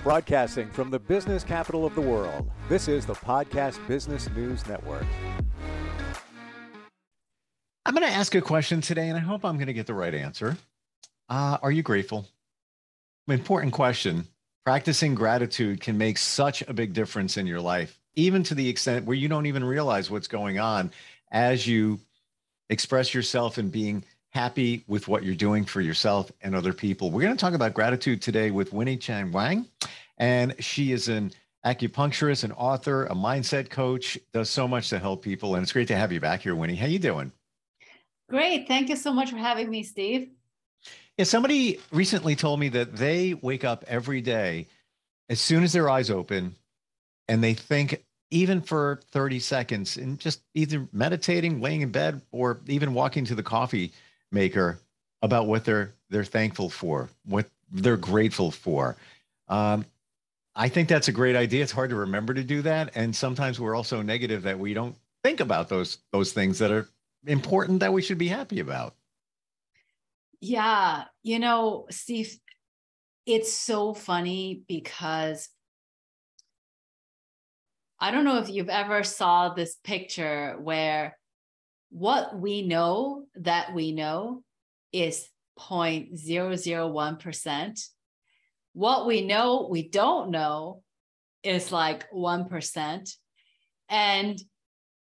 Broadcasting from the business capital of the world, this is the Podcast Business News Network. I'm going to ask a question today, and I hope I'm going to get the right answer. Are you grateful? Important question. Practicing gratitude can make such a big difference in your life, even to the extent where you don't even realize what's going on as you express yourself in being happy with what you're doing for yourself and other people. We're going to talk about gratitude today with Winnie Wang, and she is an acupuncturist, an author, a mindset coach, does so much to help people. And it's great to have you back here, Winnie. How you doing? Great. Thank you so much for having me, Steve. Yeah, somebody recently told me that they wake up every day as soon as their eyes open and they think even for 30 seconds and just either meditating, laying in bed, or even walking to the coffee maker about what they're thankful for, what they're grateful for. I think that's a great idea. It's hard to remember to do that. And sometimes we're also negative that we don't think about those things that are important that we should be happy about. Yeah. Steve, it's so funny because I don't know if you've ever saw this picture where what we know that we know is 0.001%. What we know we don't know is like 1%. And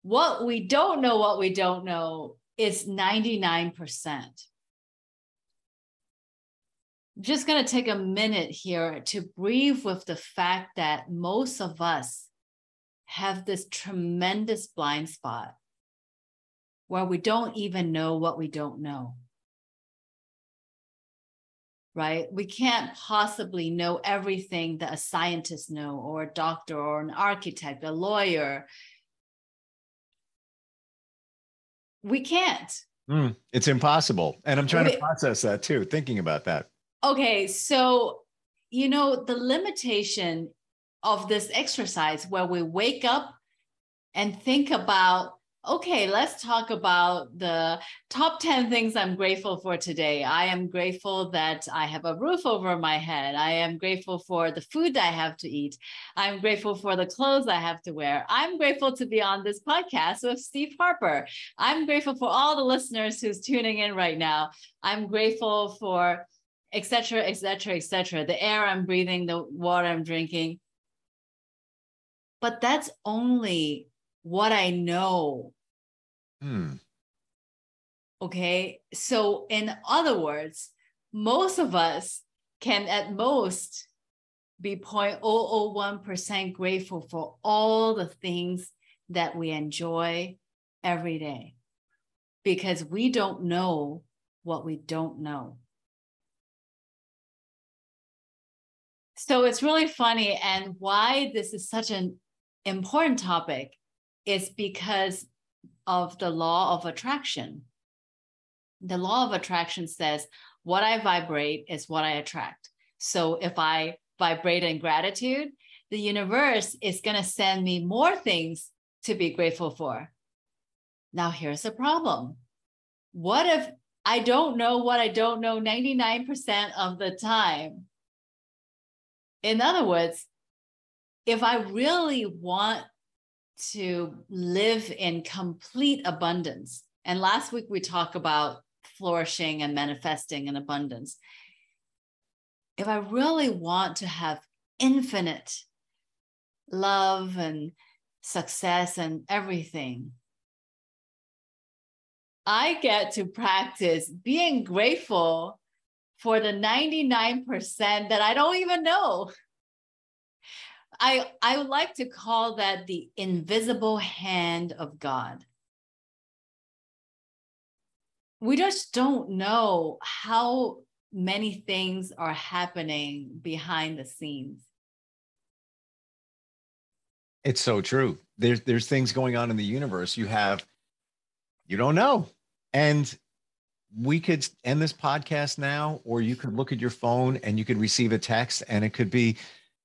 what we don't know is 99%. I'm just going to take a minute here to breathe with the fact that most of us have this tremendous blind spot where we don't even know what we don't know. Right? We can't possibly know everything that a scientist knows, or a doctor, or an architect, a lawyer. We can't. It's impossible. And I'm trying to process that too, thinking about that. Okay, so, the limitation of this exercise where we wake up and think about, okay, let's talk about the top 10 things I'm grateful for today. I am grateful that I have a roof over my head. I am grateful for the food I have to eat. I'm grateful for the clothes I have to wear. I'm grateful to be on this podcast with Steve Harper. I'm grateful for all the listeners who's tuning in right now. I'm grateful for et cetera, et cetera, et cetera. The air I'm breathing, the water I'm drinking. But that's only what I know. Okay. So in other words, most of us can at most be 0.001% grateful for all the things that we enjoy every day, because we don't know what we don't know. So it's really funny. And why this is such an important topic is because of the law of attraction. The law of attraction says what I vibrate is what I attract. So if I vibrate in gratitude, the universe is going to send me more things to be grateful for. Now, here's the problem. What if I don't know what I don't know 99% of the time? In other words, if I really want to live in complete abundance, and last week we talked about flourishing and manifesting in abundance. If I really want to have infinite love and success and everything, I get to practice being grateful for the 99% that I don't even know. I would like to call that the invisible hand of God. We just don't know how many things are happening behind the scenes. It's so true. There's things going on in the universe you don't know. And we could end this podcast now, or you could look at your phone and you could receive a text, and it could be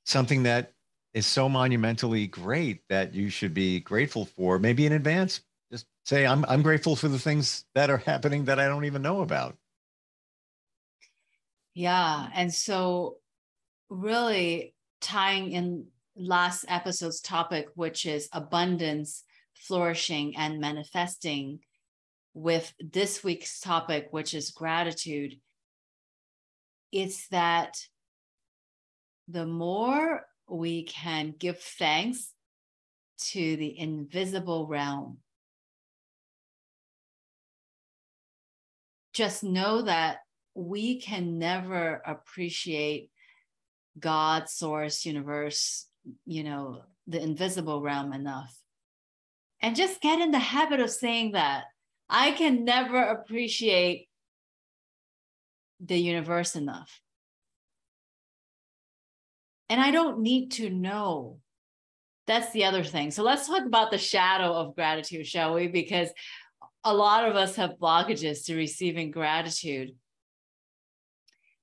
something that is so monumentally great that you should be grateful for, maybe in advance. Just say, I'm grateful for the things that are happening that I don't even know about. Yeah. And so really, tying in last episode's topic, which is abundance, flourishing, and manifesting, with this week's topic, which is gratitude, it's that the more we can give thanks to the invisible realm, just know that we can never appreciate God, source, universe, the invisible realm enough. And just get in the habit of saying that. I can never appreciate the universe enough. And I don't need to know. That's the other thing. So let's talk about the shadow of gratitude, shall we? Because a lot of us have blockages to receiving gratitude.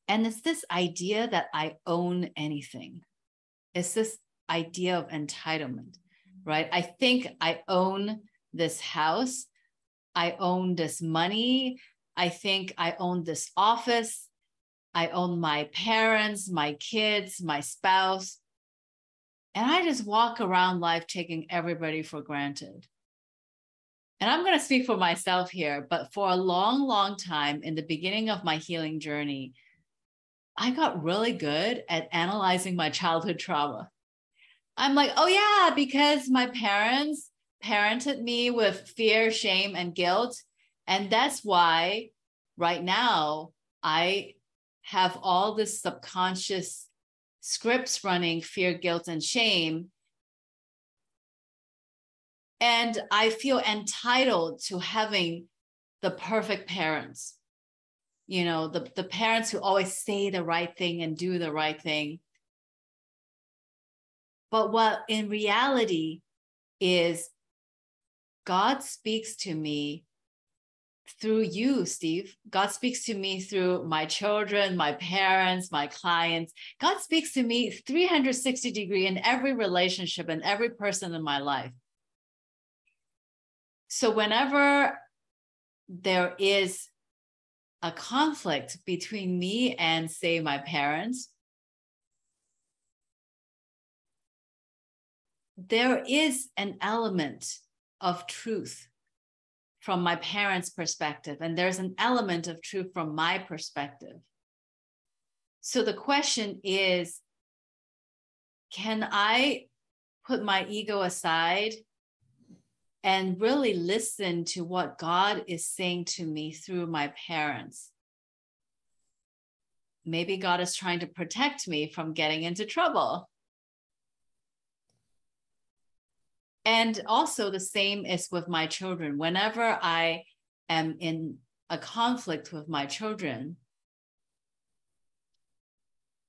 And it's this idea that I own anything. It's this idea of entitlement, right? I think I own this house. I own this money. I think I own this office. I own my parents, my kids, my spouse. And I just walk around life taking everybody for granted. And I'm going to speak for myself here, but for a long, long time in the beginning of my healing journey, I got really good at analyzing my childhood trauma. I'm like, oh yeah, because my parents parented me with fear, shame, and guilt. And that's why right now I have all this subconscious scripts running, fear, guilt, and shame. And I feel entitled to having the perfect parents, the parents who always say the right thing and do the right thing. But what in reality is, God speaks to me through you, Steve. God speaks to me through my children, my parents, my clients. God speaks to me 360 degree in every relationship and every person in my life. So whenever there is a conflict between me and, say, my parents, there is an element of truth from my parents' perspective, and there's an element of truth from my perspective. So the question is, can I put my ego aside and really listen to what God is saying to me through my parents? Maybe God is trying to protect me from getting into trouble. And also the same is with my children. Whenever I am in a conflict with my children,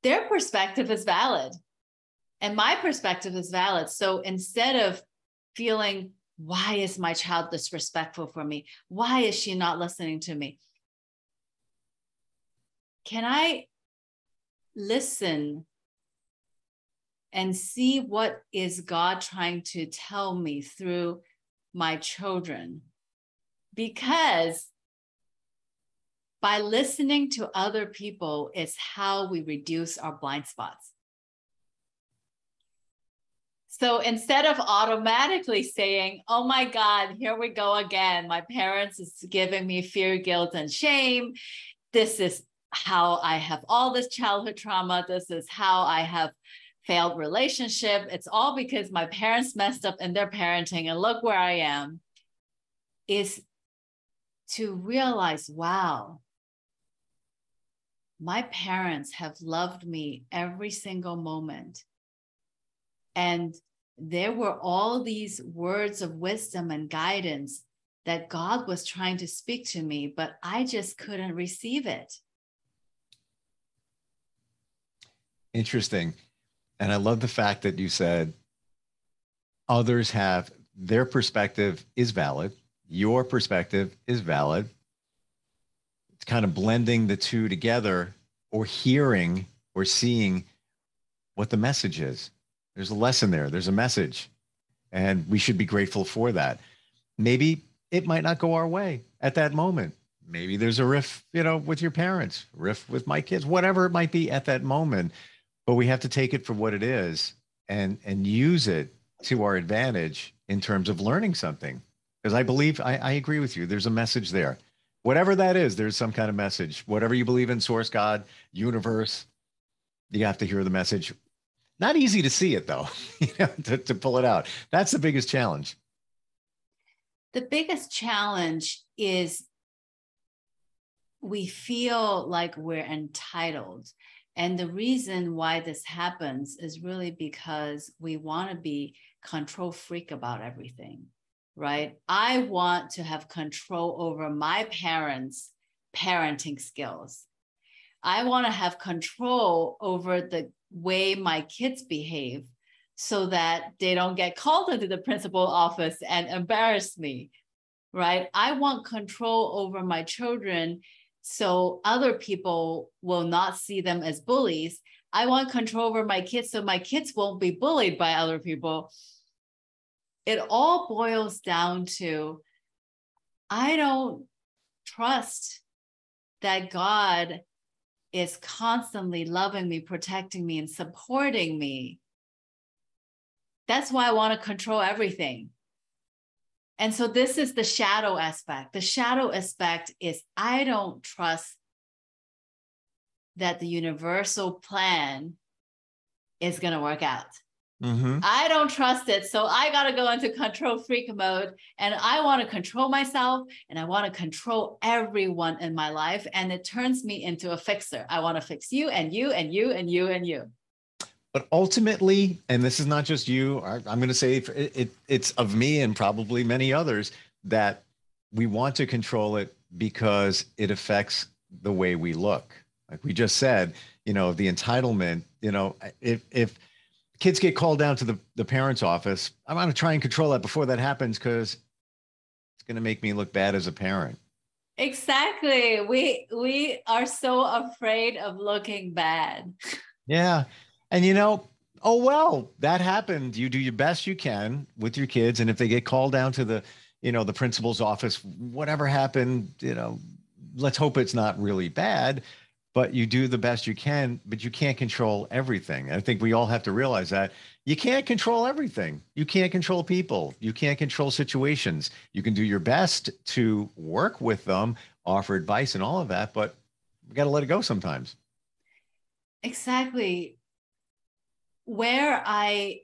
their perspective is valid and my perspective is valid. So instead of feeling, why is my child disrespectful for me? Why is she not listening to me? Can I listen and see what is God trying to tell me through my children? Because by listening to other people is how we reduce our blind spots. So instead of automatically saying, oh my God, here we go again, my parents is giving me fear, guilt, and shame. This is how I have all this childhood trauma. This is how I have failed relationship. It's all because my parents messed up in their parenting and look where I am. Is to realize, wow, my parents have loved me every single moment. And there were all these words of wisdom and guidance that God was trying to speak to me, but I just couldn't receive it. Interesting. And I love the fact that you said others have their perspective is valid. Your perspective is valid. It's kind of blending the two together, or hearing or seeing what the message is. There's a lesson there. There's a message. And we should be grateful for that. Maybe it might not go our way at that moment. Maybe there's a riff, with your parents, riff with my kids, whatever it might be at that moment. but we have to take it for what it is and use it to our advantage in terms of learning something. Because I believe, I agree with you. There's a message there. Whatever that is, there's some kind of message. Whatever you believe in, source, God, universe, you have to hear the message. Not easy to see it though, to pull it out. That's the biggest challenge. The biggest challenge is we feel like we're entitled. And the reason why this happens is really because we want to be control freak about everything, right? I want to have control over my parents' parenting skills. I want to have control over the way my kids behave so that they don't get called into the principal's office and embarrass me, right? I want control over my children so other people will not see them as bullies. I want control over my kids so my kids won't be bullied by other people. It all boils down to, I don't trust that God is constantly loving me, protecting me, and supporting me. That's why I want to control everything. And so this is the shadow aspect. The shadow aspect is I don't trust that the universal plan is going to work out. Mm-hmm. I don't trust it. So I got to go into control freak mode, and I want to control myself, and I want to control everyone in my life. And it turns me into a fixer. I want to fix you and you and you and you and you. But ultimately, and this is not just you, I'm going to say it's of me and probably many others, that we want to control it because it affects the way we look. Like we just said, the entitlement, if kids get called down to the parents' office, I want to try and control that before that happens because it's going to make me look bad as a parent. Exactly. We are so afraid of looking bad. Yeah. And oh, well, that happened. You do your best you can with your kids. And if they get called down to the principal's office, whatever happened, let's hope it's not really bad, but you do the best you can, but you can't control everything. I think we all have to realize that you can't control everything. You can't control people. You can't control situations. You can do your best to work with them, offer advice and all of that, but we got to let it go sometimes. Exactly. Where I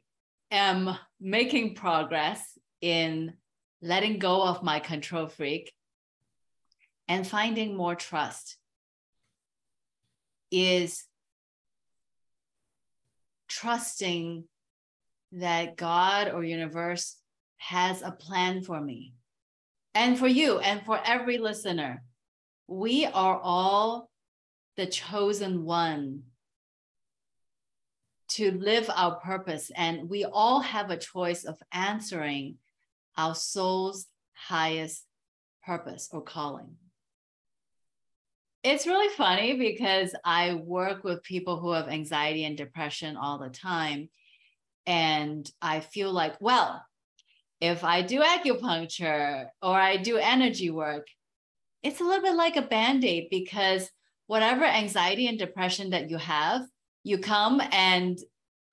am making progress in letting go of my control freak and finding more trust is trusting that God or universe has a plan for me and for you and for every listener. We are all the chosen one to live our purpose, and we all have a choice of answering our soul's highest purpose or calling. It's really funny because I work with people who have anxiety and depression all the time, and I feel like, well, if I do acupuncture or I do energy work, it's a little bit like a Band-Aid, because whatever anxiety and depression that you have, you come and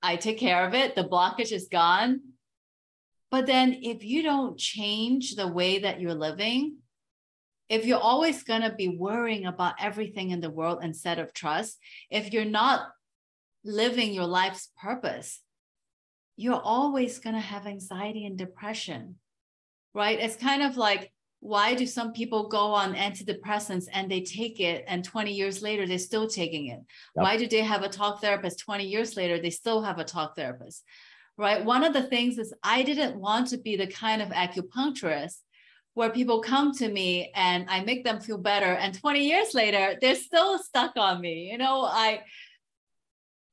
I take care of it. The blockage is gone. But then if you don't change the way that you're living, if you're always going to be worrying about everything in the world instead of trust, if you're not living your life's purpose, you're always going to have anxiety and depression, right? It's kind of like, why do some people go on antidepressants and they take it and 20 years later, they're still taking it? Yep. Why do they have a talk therapist 20 years later, they still have a talk therapist, right? One of the things is I didn't want to be the kind of acupuncturist where people come to me and I make them feel better, and 20 years later, they're still stuck on me.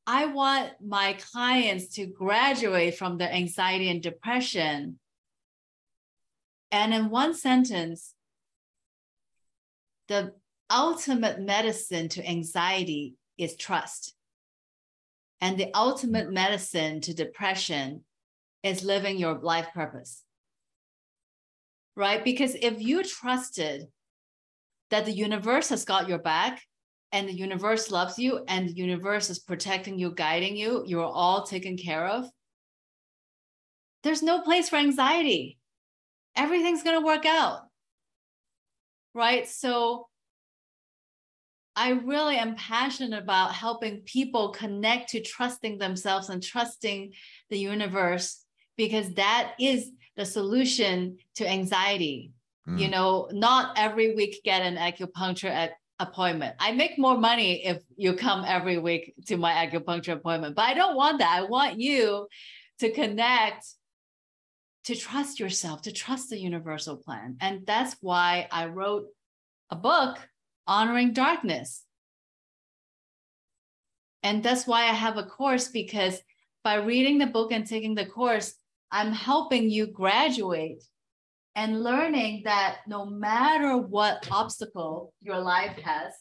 I want my clients to graduate from their anxiety and depression. And in one sentence, the ultimate medicine to anxiety is trust. And the ultimate medicine to depression is living your life purpose, right? Because if you trusted that the universe has got your back, and the universe loves you, and the universe is protecting you, guiding you, you're all taken care of, there's no place for anxiety. Everything's going to work out. Right? So I really am passionate about helping people connect to trusting themselves and trusting the universe, because that is the solution to anxiety. You know, not every week get an acupuncture appointment. I make more money if you come every week to my acupuncture appointment, but I don't want that. I want you to connect, to trust yourself, to trust the universal plan. And that's why I wrote a book, Honoring Darkness. And that's why I have a course, because by reading the book and taking the course, I'm helping you graduate and learning that no matter what obstacle your life has,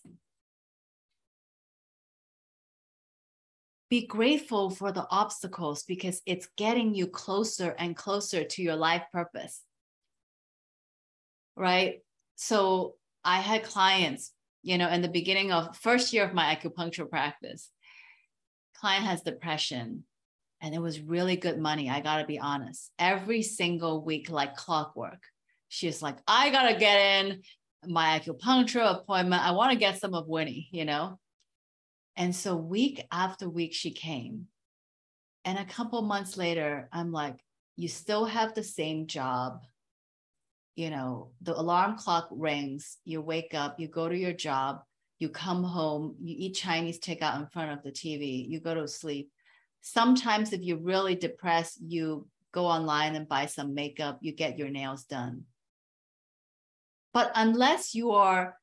be grateful for the obstacles, because it's getting you closer and closer to your life purpose. Right? So I had clients, you know, in the beginning of first year of my acupuncture practice, client has depression, and it was really good money. I got to be honest. Every single week, like clockwork, she's like, I got to get in my acupuncture appointment. I want to get some of Winnie, you know? And so week after week, she came. And a couple months later, I'm like, you still have the same job. You know, the alarm clock rings, you wake up, you go to your job, you come home, you eat Chinese takeout in front of the TV, you go to sleep. Sometimes if you're really depressed, you go online and buy some makeup, you get your nails done. But unless you are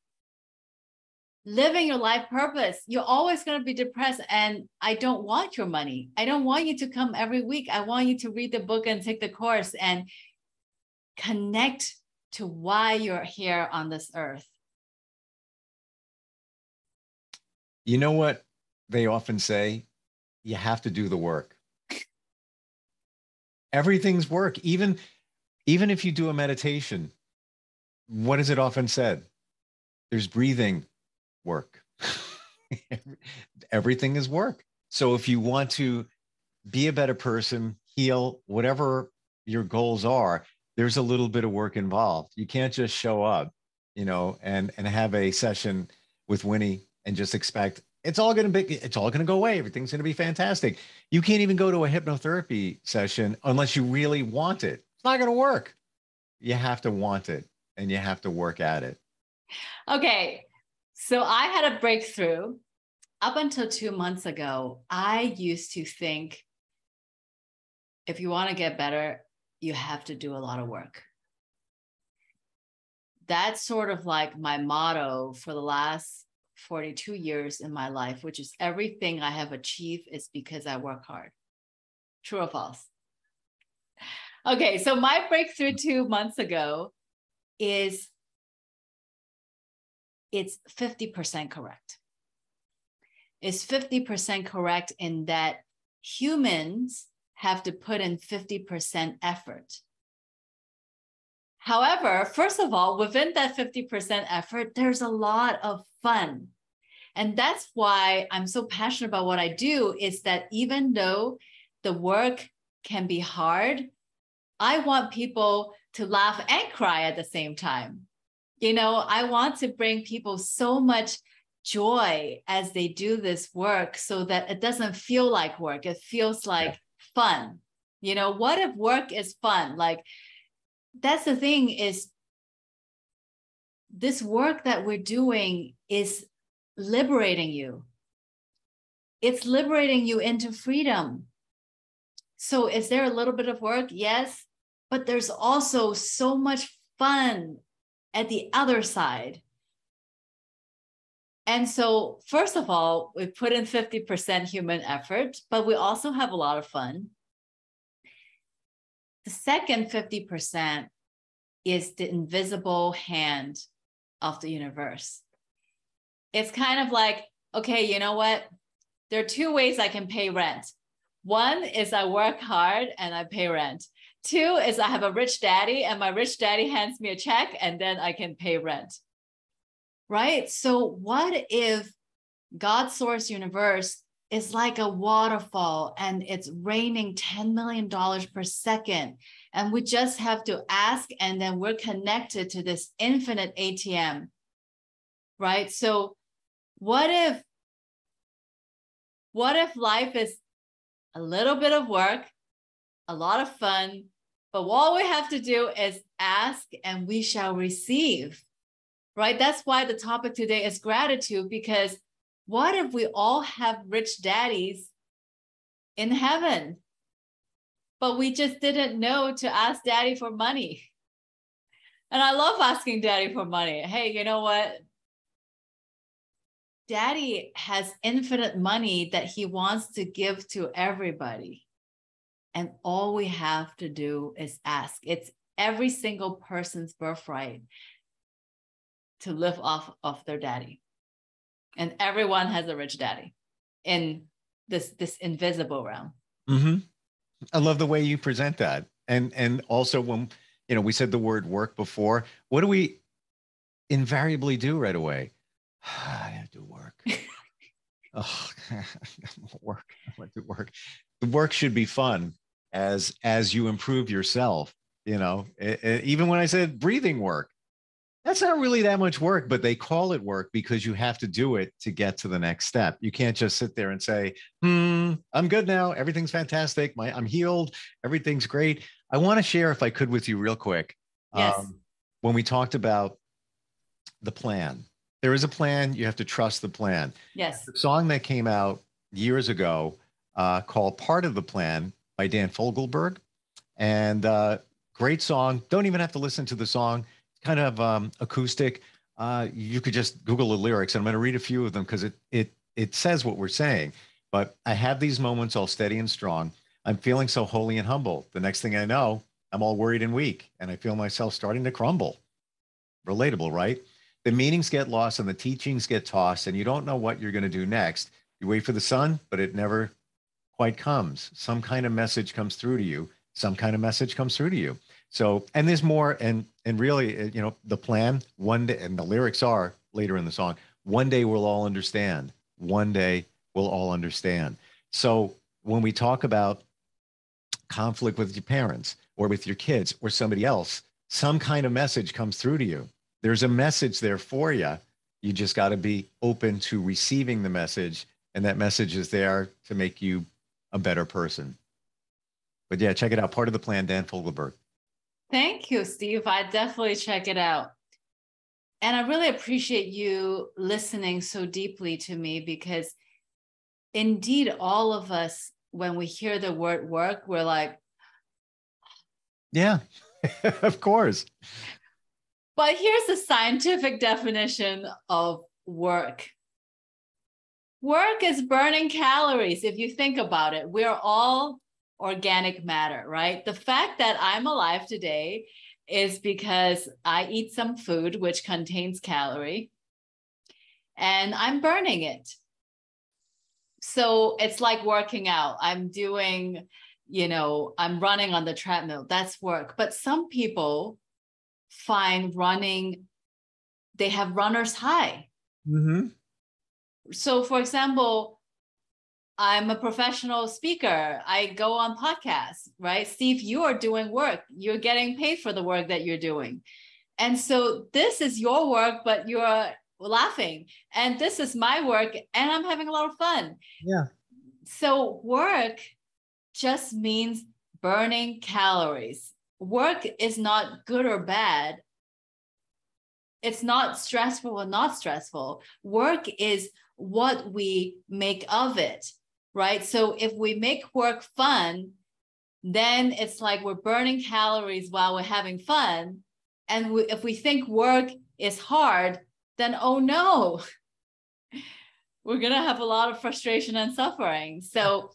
living your life purpose, you're always going to be depressed. And I don't want your money. I don't want you to come every week. I want you to read the book and take the course and connect to why you're here on this earth. You know what they often say? You have to do the work. Everything's work. Even if you do a meditation, what is it often said? There's breathing work. Everything is work. So if you want to be a better person, heal, whatever your goals are, there's a little bit of work involved. You can't just show up, you know, and have a session with Winnie and just expect it's all going to go away. Everything's going to be fantastic. You can't even go to a hypnotherapy session unless you really want it. It's not going to work. You have to want it and you have to work at it. Okay. So I had a breakthrough. Up until 2 months ago, I used to think if you want to get better, you have to do a lot of work. That's sort of like my motto for the last 42 years in my life, which is everything I have achieved is because I work hard. True or false? Okay, so my breakthrough 2 months ago is it's 50% correct. It's 50% correct in that humans have to put in 50% effort. However, first of all, within that 50% effort, there's a lot of fun. And that's why I'm so passionate about what I do, is that even though the work can be hard, I want people to laugh and cry at the same time. You know, I want to bring people so much joy as they do this work so that it doesn't feel like work. It feels like fun. You know, what if work is fun? Like, that's the thing, is this work that we're doing is liberating you. It's liberating you into freedom. So is there a little bit of work? Yes, but there's also so much fun at the other side. And so, first of all, we put in 50% human effort, but we also have a lot of fun. The second 50% is the invisible hand of the universe. It's kind of like, okay, you know what? There are two ways I can pay rent. One is I work hard and I pay rent. Two is I have a rich daddy and my rich daddy hands me a check and then I can pay rent. Right? So what if God source universe is like a waterfall, and it's raining $10 million per second. And we just have to ask, and then we're connected to this infinite ATM, right? So what if life is a little bit of work, a lot of fun, but all we have to do is ask and we shall receive, right? That's why the topic today is gratitude, because what if we all have rich daddies in heaven, but we just didn't know to ask daddy for money? And I love asking daddy for money. Hey, you know what? Daddy has infinite money that he wants to give to everybody. And all we have to do is ask. It's every single person's birthright to live off of their daddy. And everyone has a rich daddy in this invisible realm. Mm-hmm. I love the way you present that. And also when, we said the word work before, what do we invariably do right away? I have to work. Oh, work. I want to work. The work should be fun as you improve yourself. Even when I said breathing work, that's not really that much work, but they call it work because you have to do it to get to the next step. You can't just sit there and say, I'm good now. Everything's fantastic. I'm healed. Everything's great. I want to share, if I could, with you real quick. Yes. When we talked about the plan, there is a plan. You have to trust the plan. Yes. The song that came out years ago called Part of the Plan by Dan Fogelberg. And great song. Don't even have to listen to the song. Kind of acoustic. You could just Google the lyrics, and I'm going to read a few of them because it says what we're saying. But I have these moments all steady and strong. I'm feeling so holy and humble. The next thing I know, I'm all worried and weak, and I feel myself starting to crumble. Relatable, right? The meanings get lost and the teachings get tossed, and you don't know what you're going to do next. You wait for the sun, but it never quite comes. Some kind of message comes through to you. Some kind of message comes through to you. So, and there's more, and really, the plan, one day, and the lyrics are later in the song, one day we'll all understand. One day we'll all understand. So when we talk about conflict with your parents or with your kids or somebody else, some kind of message comes through to you. There's a message there for you. You just got to be open to receiving the message, and that message is there to make you a better person. But yeah, check it out. Part of the Plan, Dan Fogelberg. Thank you, Steve. I definitely check it out. And I really appreciate you listening so deeply to me, because indeed, all of us, when we hear the word work, we're like, yeah, of course. But here's the scientific definition of work. Work is burning calories. If you think about it, we're all organic matter, right? The fact that I'm alive today is because I eat some food which contains calorie and I'm burning it. So it's like working out. I'm doing, I'm running on the treadmill. That's work. But some people find running, they have runner's high. Mm-hmm. So for example, I'm a professional speaker. I go on podcasts, right? Steve, you are doing work. You're getting paid for the work that you're doing. And so this is your work, but you're laughing. And this is my work, and I'm having a lot of fun. Yeah. So work just means burning calories. Work is not good or bad. It's not stressful or not stressful. Work is what we make of it, right? So if we make work fun, then it's like we're burning calories while we're having fun. And if we think work is hard, then oh no, we're going to have a lot of frustration and suffering. So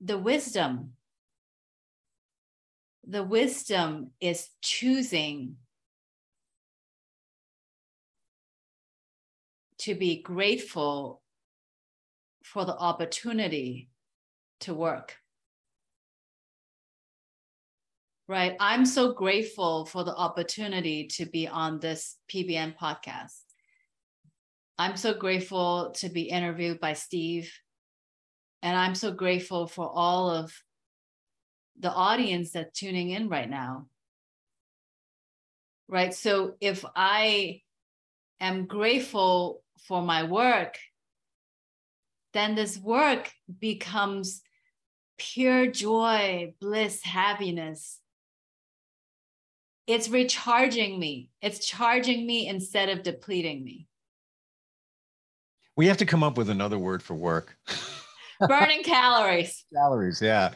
the wisdom is choosing to be grateful for the opportunity to work. Right? I'm so grateful for the opportunity to be on this PBN podcast. I'm so grateful to be interviewed by Steve. And I'm so grateful for all of the audience that's tuning in right now. Right? So if I am grateful for my work, then this work becomes pure joy, bliss, happiness. It's recharging me. It's charging me instead of depleting me. We have to come up with another word for work. Burning calories. Calories, yeah.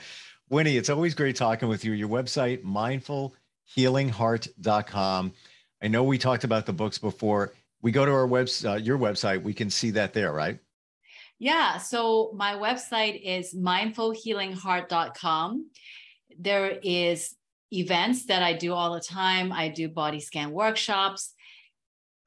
Winnie, it's always great talking with you. Your website, mindfulhealingheart.com. I know we talked about the books before. We go to our website, your website, we can see that there, right? Yeah. So my website is mindfulhealingheart.com. There is events that I do all the time. I do body scan workshops.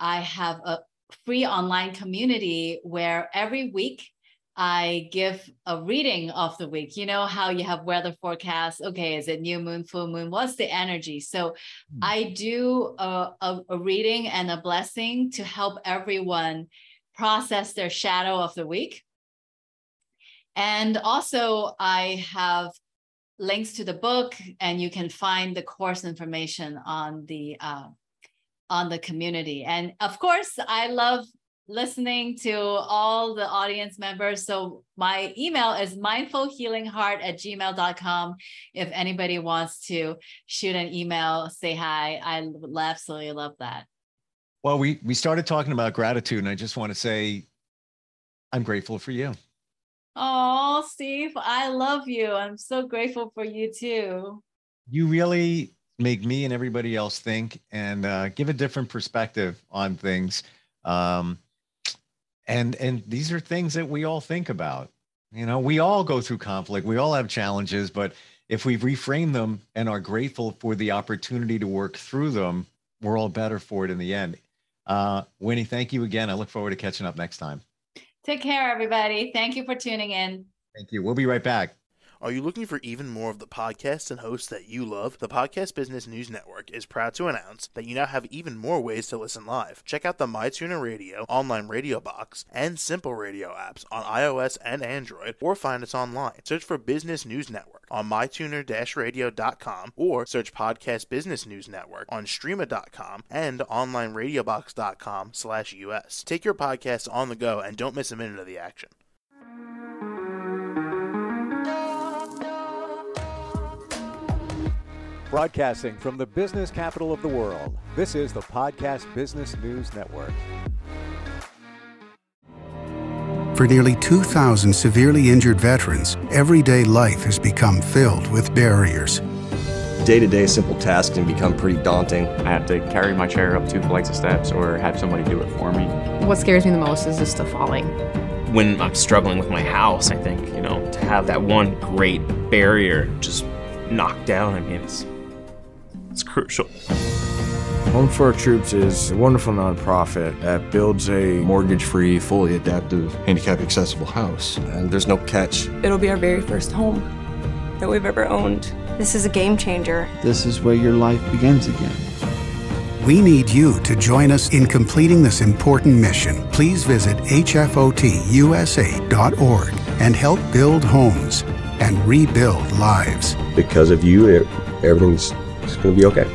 I have a free online community where every week I give a reading of the week. You know how you have weather forecasts. Okay, is it new moon, full moon? What's the energy? So I do a reading and a blessing to help everyone process their shadow of the week. And also I have links to the book, and you can find the course information on the community. And of course, I love listening to all the audience members. So my email is mindfulhealingheart@gmail.com. If anybody wants to shoot an email, say hi, I would absolutely love that. Well, we started talking about gratitude, and I just want to say I'm grateful for you. Oh, Steve, I love you. I'm so grateful for you too. You really make me and everybody else think and give a different perspective on things. And these are things that we all think about. You know, we all go through conflict. We all have challenges, but if we reframe them and are grateful for the opportunity to work through them, we're all better for it in the end. Winnie, thank you again. I look forward to catching up next time. Take care, everybody. Thank you for tuning in. Thank you. We'll be right back. Are you looking for even more of the podcasts and hosts that you love? The Podcast Business News Network is proud to announce that you now have even more ways to listen live. Check out the MyTuner Radio, online radio box, and Simple Radio apps on iOS and Android, or find us online. Search for Business News Network on mytuner-radio.com, or search Podcast Business News Network on streama.com and onlineradiobox.com/US. Take your podcasts on the go and don't miss a minute of the action. Broadcasting from the business capital of the world, this is the Podcast Business News Network. For nearly 2,000 severely injured veterans, everyday life has become filled with barriers. Day-to-day simple tasks can become pretty daunting. I have to carry my chair up 2 flights of steps or have somebody do it for me. What scares me the most is just the falling. When I'm struggling with my house, I think, to have that one great barrier just knocked down, it's crucial. Home for Our Troops is a wonderful nonprofit that builds a mortgage-free, fully adaptive, handicap-accessible house. And there's no catch. It'll be our very first home that we've ever owned. This is a game changer. This is where your life begins again. We need you to join us in completing this important mission. Please visit hfotusa.org and help build homes and rebuild lives. Because of you, everything's going to be okay.